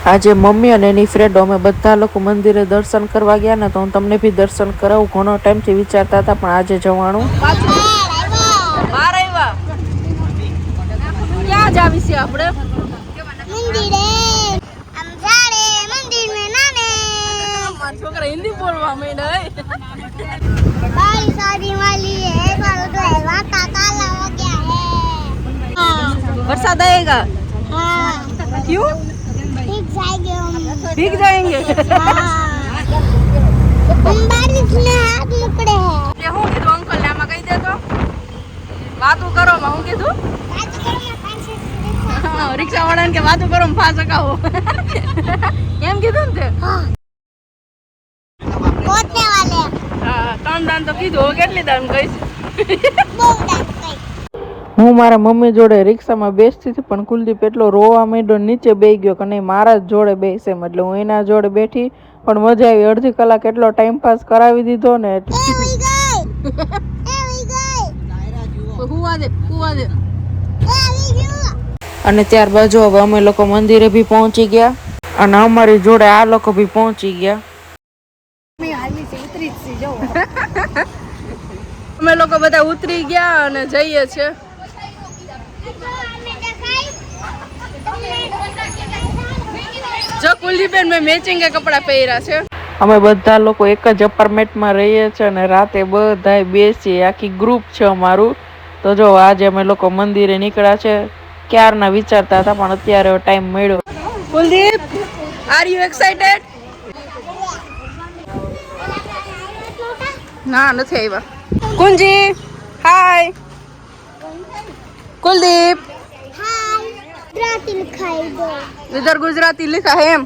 આજે મમ્મી અને એની ફ્રેન્ડો અમે બધા લોકો મંદિરે દર્શન કરવા ગયા ને, તો હું તમને બી દર્શન કરાવું. ઘણો ટાઈમથી વિચારતા હતા, પણ આજે જવાનું. ક્યાં જાવી છે આપણે? છોકરા હિન્દી બોલવા માંડ્યા. વરસાદ આएगा? क्यों? भीग जाएंगे। हम बारिश में हाथ मुकड़े हैं। ये हूँ कीधुं अंकल ने आमा कही दे तो वातू करो में हूँ कीधुं रिक्शा वाळाने के वातू करो में 5 अकाओ एम कीधुं ने ते पोतने वाले हां 3 दान तो कीधुं કેટલી દાન કહીશ બહુ દાન કઈ. હું મારા મમ્મી જોડે રિક્ષામાં બેસતી હતી, પણ કુલદીપ એટલો રોવા માંડ્યો, નીચે બેસી ગયો કે નહીં મારા જ જોડે બેસે. એટલે હું એના જોડે બેઠી, પણ મજા આવી. અડધી કલાક એટલો ટાઈમ પાસ કરાવી દીધો ને. અને ત્યારબાદ જો હવે અમે લોકો મંદિરે બી પહોંચી ગયા, અને અમારી જોડે આ લોકો બી પહોંચી ગયા. અમે લોકો બધા ઉતરી ગયા અને જઈએ છીએ. જો કુલદીપબેન મેં મેચિંગ કપડા પહેર્યા છે. અમે બધા લોકો એક જ અપાર્ટમેન્ટમાં રહીએ છીએ અને રાતે બધાય બેસીએ, આખી ગ્રુપ છે અમારું. તો જો આજે અમે લોકો મંદિરે નીકળ્યા છે. ક્યારના વિચારતા હતા, પણ અત્યારે ટાઈમ મળ્યો. Kuldeep, are you excited? ના, નથી આવ્યા. કુંજી, હાય. कुलदीप इधर गुजराती लिखा है एम.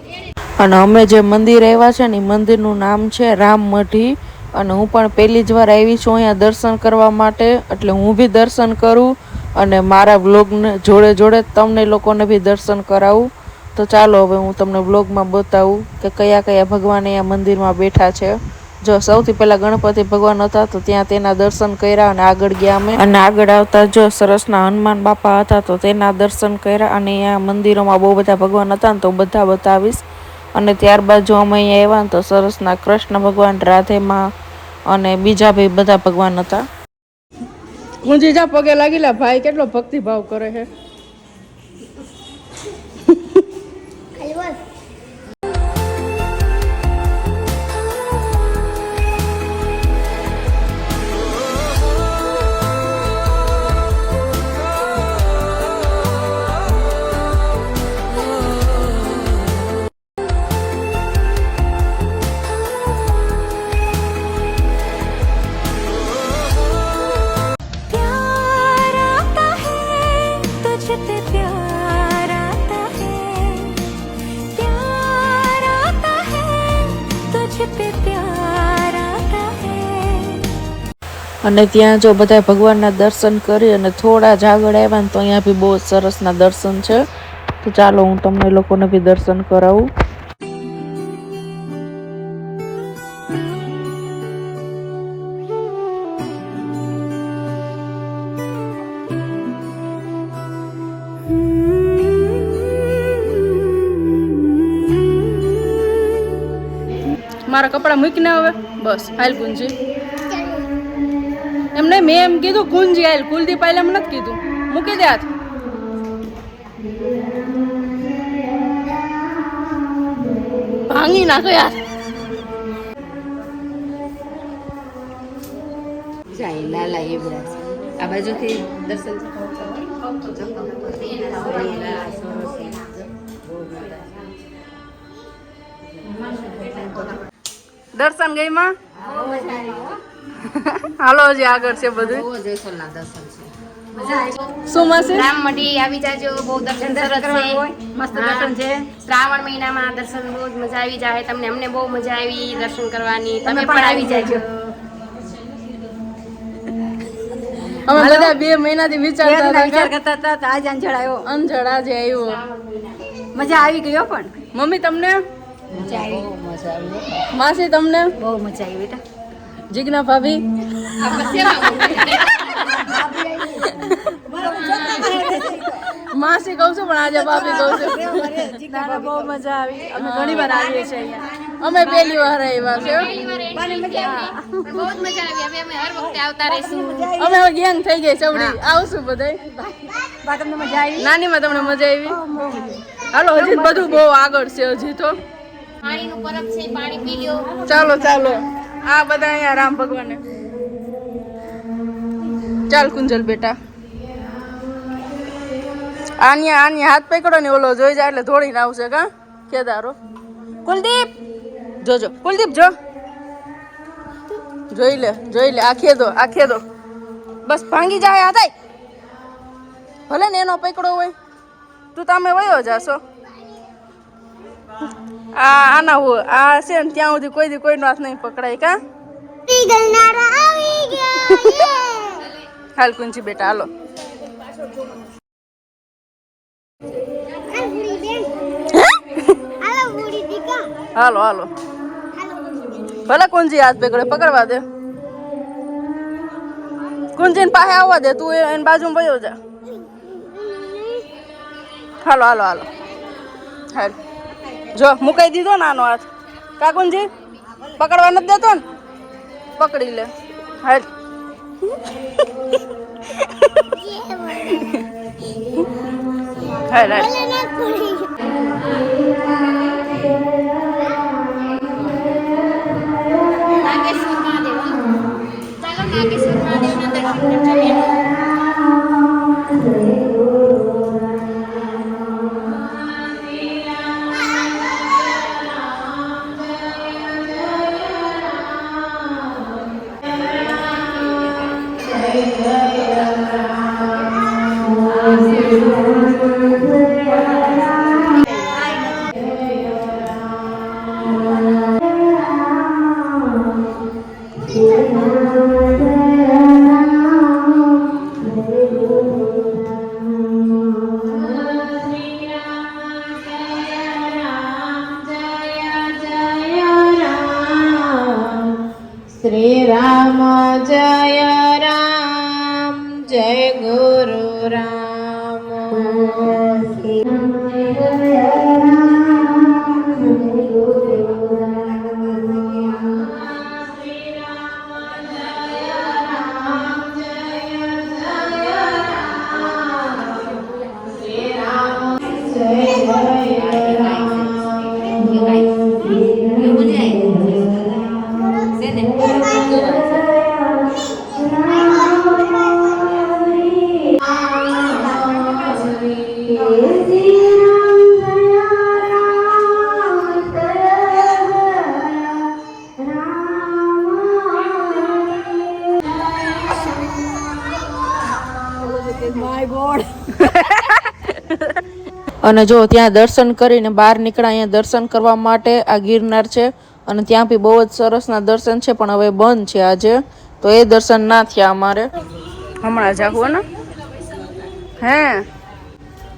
અને અમે જે મંદિર આવ્યા છે ને, મંદિરનું નામ છે રામમઢી. અને હું પણ પહેલી જ વાર આવી છું અહીંયા દર્શન કરવા માટે, એટલે હું બી દર્શન કરું અને મારા વ્લોગને જોડે જોડે તમને લોકોને બી દર્શન કરાવું. તો ચાલો હવે હું તમને વ્લોગમાં બતાવું કે કયા કયા ભગવાન અહીંયા મંદિરમાં બેઠા છે. જો સૌથી પહેલા ગણપતિ ભગવાન હતા, તો ત્યાં તેના દર્શન કર્યા અને આગળ ગયા અમે. અને આગળ આવતા જો સરસના હનુમાન બાપા હતા, તો તેના દર્શન કર્યા. અને અહીંયા મંદિરોમાં બહુ બધા ભગવાન હતા ને, તો બધા બતાવીશ. અને ત્યારબાદ જો અમે અહીંયા આવ્યા ને, તો સરસના કૃષ્ણ ભગવાન, રાધેમાં અને બીજા બી બધા ભગવાન હતા. ગુંજીજા પગે લાગીલા. ભાઈ કેટલો ભક્તિભાવ કરે છે. અને ત્યાં જો બધા ભગવાનના દર્શન કરી અને થોડા જ આગળ આવ્યા ને, તો અહીંયા બી બહુ સરસના દર્શન છે. તો ચાલો હું તમને લોકોને બી દર્શન કરાવું. મારા કપડા મૂકીને હવે બસ હાલ કુંજી. એમ નહીં, મેં એમ કીધું કુંજી હાલ. કુલદીપ હાલ એમ નથી કીધું. મૂકી દે હાથ. ભાંગી નાખો યાર. જાય લાલા એવડા આ બાજુથી દર્શન દર્શન ગઈ માં હાલો હજી આગળ છે બધું. શું માસી રામમઢી આવી જાજો. બહુ દર્શન સરસ છે, મસ્ત દર્શન છે. શ્રાવણ મહિનામાં દર્શન બહુ જ મજા આવી જાય તમને. અમને બહુ મજા આવી દર્શન કરવાની. તમે પણ આવી જાજો. અમે બધા 2 મહિનાથી વિચારતા વિચાર કરતા હતા તો આજે અંજળ આવ્યો. અંજળ આજે આવ્યો. મજા આવી ગયો પણ મમ્મી તમને? મજા આવી. માસી તમને? બહુ મજા આવી બેટા. જીજ્ઞા ભાભી? માસી કહું છું પણ આજે ભાભી કહું છું. બહુ મજા આવી. અમે ઘણી વાર આવીએ છીએ અહીંયા. અમે પહેલી વાર આવ્યા છે. બહુ જ મજા આવી. હવે અમે હર વખતે આવતા રહીશું. અમે હવે ગેંગ થઈ ગઈ ચવડી. આવશું બધાય. બા તમને મજા આવી? નાનીમાં તમને મજા આવી? હાલો હજી બધું બહુ આગળ છે હજી તો. પાણીનું પરબ છે, પાણી પી લ્યો. ચાલો ચાલો. આ બધા અહીંયા રામ ભગવાને. ચાલ કુંજલ બેટા. આની હાથ પકડો ને ઓલો જોઈ જાય એટલે દોડીને આવશે કા કેદારો. કુલદીપ જોજો. કુલદીપ જો જોઈ લે આ ખેદો બસ ભાંગી જાય આ થાય ભલે ને એનો પકડો હોય તું તમે વયો જાશો. આના હોય આ છે ને ત્યાં સુધી કોઈનો હાથ નહીં પકડાય કા. હાલ કુંજી બેટા હાલો. હાલો ભલે કુંજી હાથ પકડે પકડવા દે. કુંજી પાસે આવવા દે તું એની બાજુમાં વયો જા. હાલો જો મુકાઈ દીધો ને આનો હાથ કા કુંજી પકડવા નથી દેતો ને પકડી લે. હાલ નાગેશ્વર મહાદેવ. ચાલો નાગેશ્વર મહાદેવના દર્શન કરજો. શ્રી રામ જય રામ જય ગુરુ રામ. અને જો ત્યાં દર્શન કરીને બહાર નીકળ્યા. અહીંયા દર્શન કરવા માટે આ ગિરનાર છે અને ત્યાં બી બહુ જ સરસના દર્શન છે પણ હવે બંધ છે આજે તો એ દર્શન ના થયા અમારે. હમણાં જાગવો ને હે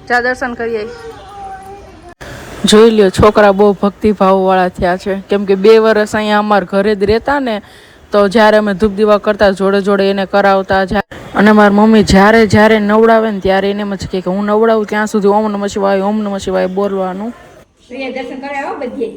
જા દર્શન કરીએ. જોઈ લ્યો છોકરા બહુ ભક્તિભાવ વાળા થયા છે કેમ કે 2 વર્ષ અહીંયા અમારા ઘરે જ રહેતા ને તો જ્યારે અમે ધૂપ દીવા કરતા જોડે જોડે એને કરાવતા. અને મારી મમ્મી જ્યારે નવડાવે ને ત્યારે એને જ કે હું નવડાવું ત્યાં સુધી ઓમ નમઃ શિવાય બોલવાનું. પ્રિય દર્શન કરાવો બધે.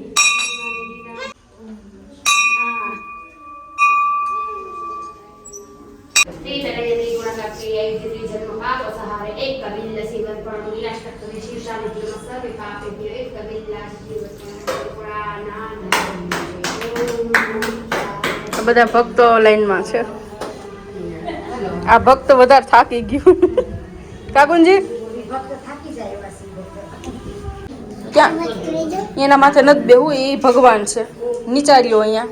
બધા ભક્તો લાઈનમાં છે. આ ભક્ત વધારે થાકી ગયું કાકુંજી ક્યાં એના માથે નથી બેહું એ ભગવાન છે. નીચાર્યો અહીંયા.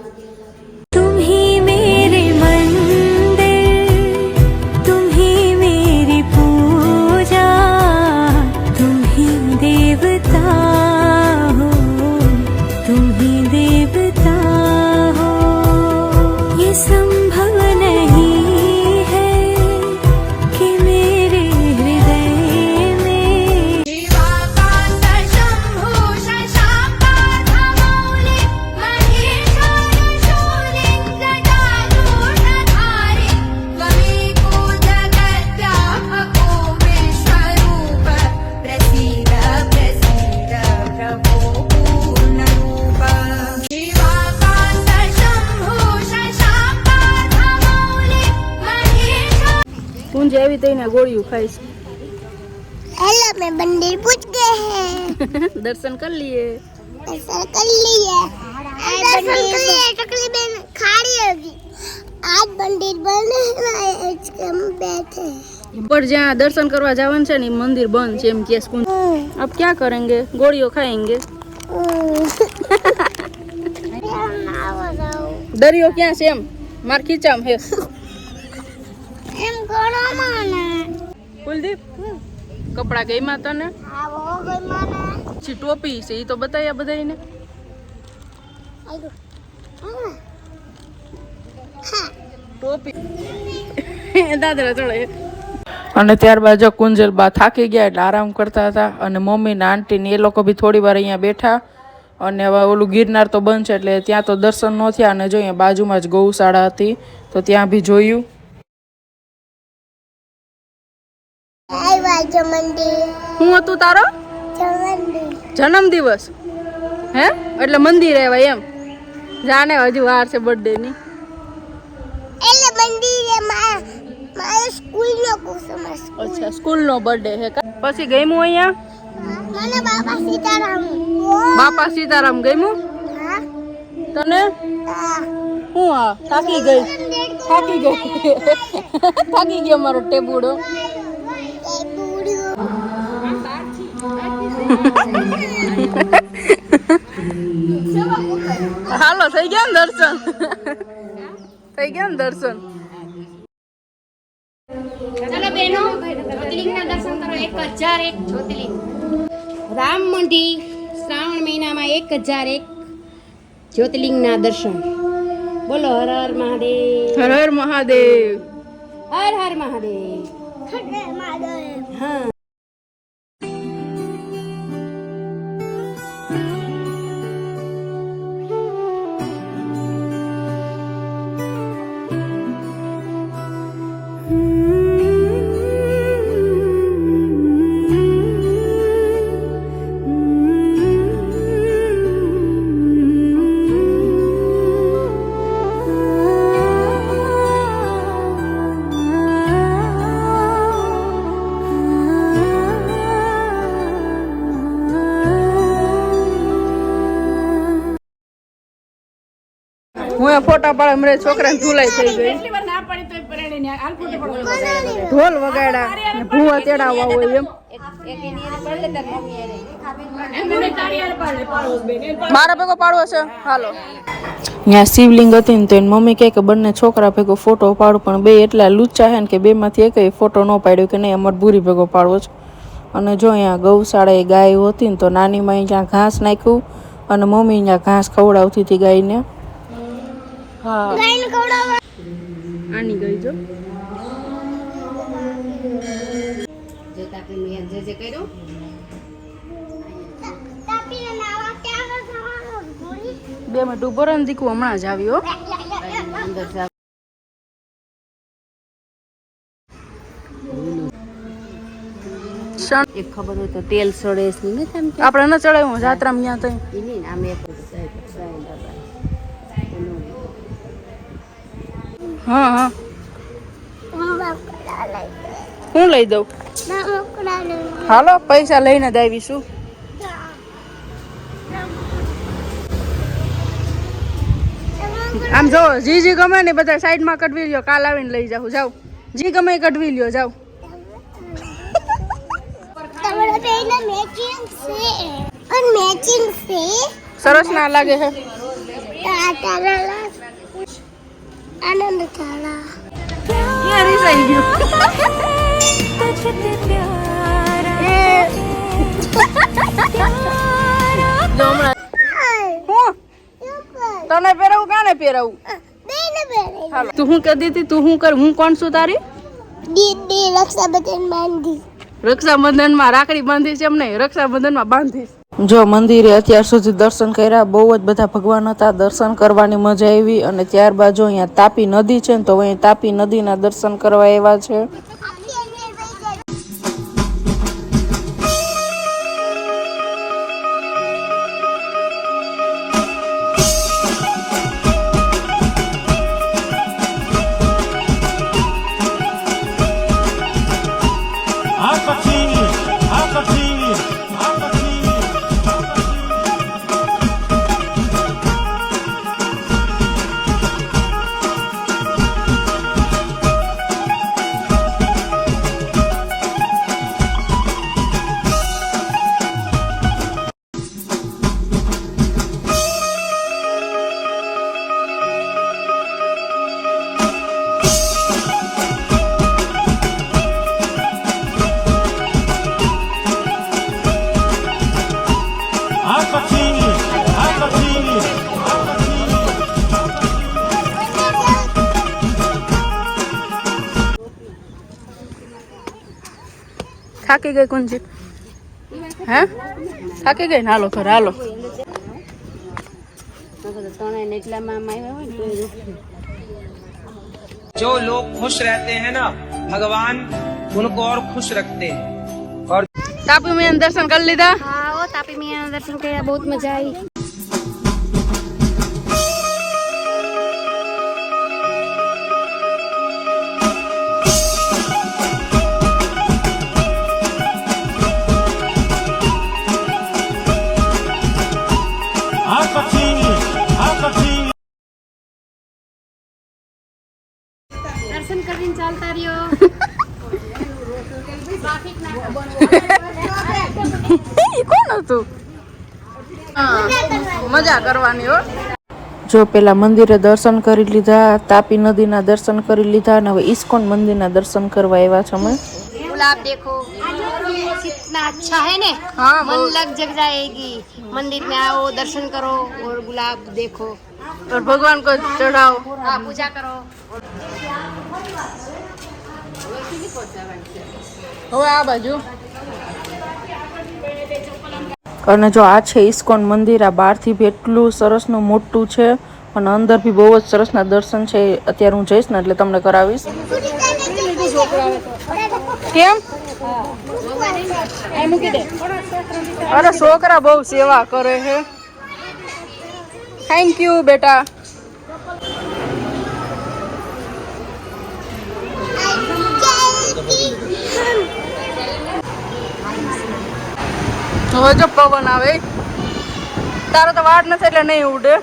તઈ તઈને ગોળીઓ ખાઈશ. हेलो मैं मंदिर पूछ गए हैं દર્શન કરી લઈએ. ऐसा कर लिए दर्शन कर लिए टकली बहन खाड़ी होगी आज मंदिर बने हैं हम बैठे पर जहाँ दर्शन करवा जावन छे ने मंदिर बंद छे एम के स्कूल. अब क्या करेंगे? गोलियों खाएंगे. दरियो क्या से एम मार खींचाम है એમ ઘણો માને कुलदीप कपड़ा गई माता ने આવો ગઈ માને છી टोपी से ई तो बताया बधाई ने આઈડો ટોપી દાદરા ચડે. અને ત્યારબાદ જો કુંજલબા થાકી ગયા એટલે આરામ કરતા હતા અને મમ્મી ને આંટી ને એ લોકો બી થોડી વાર અહીંયા બેઠા. અને હવે ઓલું ગિરનાર તો બંધ છે એટલે ત્યાં તો દર્શન ન થયા. અને જો અહીંયા બાજુમાં જ ગૌશાળા હતી તો ત્યાં બી જોયું. આવ્યા છે મંદિર શું હતું તારો જવંદી જન્મ દિવસ? હે એટલે મંદિર આવ્યા એમ? જાને હજુ વાર છે બર્થડે ની. એટલે મંદિરે મારા સ્કૂલનો ક્રિસમસ અચ્છા સ્કૂલ નો બર્થડે હે. પછી ગઈમું અહીંયા મને બાબા સીતારામ બાપા સીતારામ ગઈમું હા તને? હા હું આ થાકી ગઈ થાકી ગઈ થાકી ગયો મારો ટેબુડો. એ બુડ્યો હાલો થઈ ગયા ને દર્શન થઈ ગયા ને દર્શન. ચાલો બહેનો જ્યોતિર્લિંગના દર્શન કરો. 1001 જ્યોતિર્લિંગ રામ મંડી શ્રાવણ મહિનામાં 1001 જ્યોતિર્લિંગના દર્શન. બોલો હર હર મહાદેવ હર હર મહાદેવ. હર હર મહાદેવ. ખડે માદે હા હું ફોટા પાડે મરે છોકરાને ધુલાઈ થઈ ગઈ. ઢોલ વગાડ્યા ને ભૂવા તેડાવવા હોય એમ. મારા ભેગો પાડવો છે હાલો. ત્યાં શિવલિંગ હતી ને તો એની મમ્મી કહે કે બંને છોકરા ભેગો ફોટો પાડું પણ બે એટલા લુચ્ચા હે ને કે બેમાંથી એકેય ફોટો ન પાડ્યો કે નહીં અમારે ભૂરી ભેગો પાડવો છે. અને જો અહીંયા ગૌશાળાએ ગાય હતી ને તો નાની માં ત્યાં ઘાસ નાખ્યું અને મમ્મી અહીંયા ઘાસ ખવડાવતી હતી ગાયને. હા આની ગઈ જો જે કર્યું તાપીને નાવા ક્યાં જવાનું ગોળી 2 મિનિટ ઉભો રહે ને દીકુ હમણાં જ આવ્યો. એક ખબર હોય તો તેલ સડે ને આપણે ન ચડાવ્યું જાત્રામાં ત્યાં તઈ. હા હા હું લઈ દઉં હાલો પૈસા લઈને જ આવીશું. આમ જો જી ગમે ને બધા સાઈડમાં કઢવી લ્યો કાલ આવીને લઈ જાઉં. જાવ જી ગમે એ કઢવી લ્યો જાવ. તમારા બેના મેચિંગ છે અને મેચિંગ છે સરસ ના લાગે છે. તારા આનંદ થાલા યાર રીસાઈ ગયું. તને પહેરાવું કાને પહેરાવું બેને બેને હાલો. તું શું કહેતી હતી? તું શું કર? હું કોણ છું તારી? દીદી રક્ષાબંધન બાંધી રક્ષાબંધનમાં રાખડી બાંધીશ એમ નહીં, રક્ષાબંધનમાં બાંધીશ. જો મંદિરે અત્યાર સુધી દર્શન કર્યા, બહુ જ બધા ભગવાન હતા, દર્શન કરવાની મજા આવી. અને ત્યારબાદ જો અહીંયા તાપી નદી છે ને તો અહીં તાપી નદીના દર્શન કરવા આવ્યા છે. થાકી ગઈ કુંજી? હે થાકી ગઈ ને? હાલો ઘર હાલો. जो लोग खुश रहते हैं ना भगवान उनको और खुश रखते हैं और તાપી મેં દર્શન કરી લીધા? हाँ वो तापी मैया दर्शन किया, बहुत मजा आई। दर्शन કરીને ચાલતા રહ્યો। કોણ હતું? મજા કરવાની હો. જો પેલા મંદિરે દર્શન કરી લીધા, તાપી નદીના દર્શન કરી લીધા અને હવે ઇસ્કોન મંદિરના દર્શન કરવા આવ્યા છે અમે. गुलाब देखो कितना अच्छा है ने, हाँ, मन लग जग जाएगी। मंदिर में आओ, दर्शन करो और गुलाब देखो और भगवान को चढ़ाओ, हाँ पूजा करो। હવે આ બાજુ. અને જો આ છે ઇસ્કોન મંદિર. આ બહારથી બી એટલું સરસનું મોટું છે અને અંદર બી બહુ જ સરસના દર્શન છે. અત્યારે હું જઈશ ને એટલે તમને કરાવીશ. કેમ? અરે છોકરા બહુ સેવા કરે છે. થેન્ક યુ બેટા. હવે જો પવન આવે. તારો તો વાડ નથી એટલે નહીં ઉડે.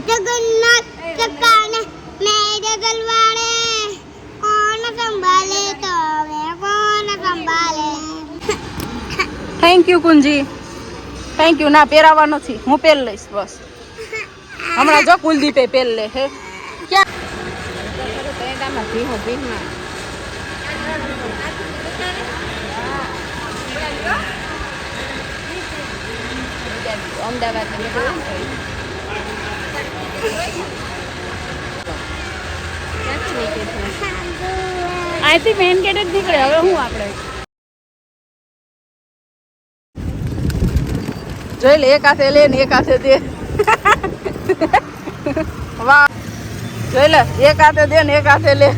जगन्नाथ चक्काने मेरे गलवाड़े कौन संभाले तो मैं कौन संभाले। થેન્ક યુ કુંજી. Thank you. ના પહેરાવા નથી, હું પહેર લઈશ બસ. હમણાં જો કુલદીપે પહેર લે હે. ક્યાં અહીંથી મેન ગેટ જ નીકળે. હવે હું આપણે જોઈ લે. એક હાથે લે ને એક હાથે દે. વાહ જોઈ લે. એક હાથે દે ને એક હાથે લે.